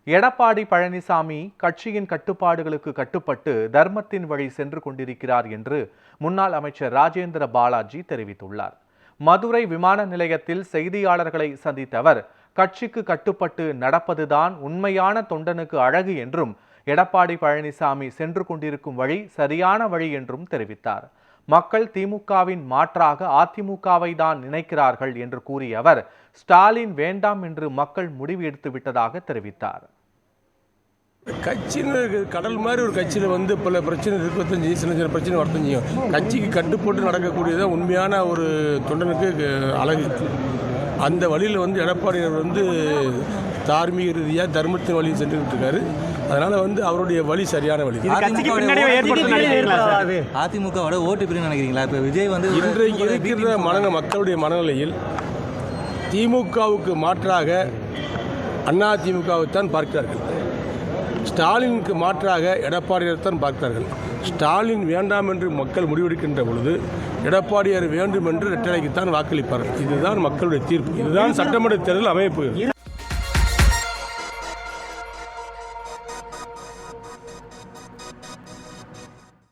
எடப்பாடி பழனிசாமி கட்சியின் கட்டுப்பாடுகளுக்கு கட்டுப்பட்டு தர்மத்தின் வழி சென்று கொண்டிருக்கிறார் என்று முன்னாள் அமைச்சர் ராஜேந்திர பாலாஜி தெரிவித்துள்ளார். மதுரை விமான நிலையத்தில் செய்தியாளர்களை சந்தித்த அவர், கட்சிக்கு கட்டுப்பட்டு நடப்பதுதான் உண்மையான தொண்டனுக்கு அழகு என்றும், எடப்பாடி பழனிசாமி சென்று கொண்டிருக்கும் வழி சரியான வழி என்றும் தெரிவித்தார். மக்கள் திமுகவின் மாற்றாக அதிமுகவை தான் நினைக்கிறார்கள் என்று கூறிய அவர், ஸ்டாலின் வேண்டாம் என்று மக்கள் முடிவு எடுத்து விட்டதாக தெரிவித்தார். கட்சின்னு கடல் மாதிரி ஒரு கட்சியில் பல பிரச்சனை இருக்கத்தான் செய்யும், சின்ன சின்ன பிரச்சனை வரத்தான் செய்யும். கட்சிக்கு கட்டுப்பட்டு நடக்கக்கூடியதான் உண்மையான ஒரு தொண்டனுக்கு அழகு. அந்த வழியில் எடப்பாடியார் தார்மீக ரீதியாக தர்மத்தின் வழியை சென்றுட்டு இருக்காரு. அதனால அவருடைய வழி சரியான வழி. அதிமுகவோட ஓட்டு பிரிவு நினைக்கிறீங்களா? இப்போ விஜய் இன்றைக்கு இருக்கிற மக்களுடைய மனநிலையில் திமுகவுக்கு மாற்றாக அதிமுகவைத்தான் பார்க்கிறார்கள். ஸ்டாலினுக்கு மாற்றாக எடப்பாடியார் தான் பார்க்கிறார்கள். ஸ்டாலின் வேண்டாம் என்று மக்கள் முடிவெடுக்கின்ற பொழுது எடப்பாடியார் வேண்டும் என்று இரட்டைலைக்குத்தான் வாக்களிப்பார்கள். இதுதான் மக்களுடைய தீர்ப்பு. இதுதான் சட்டமன்ற தேர்தல் அமைப்பு.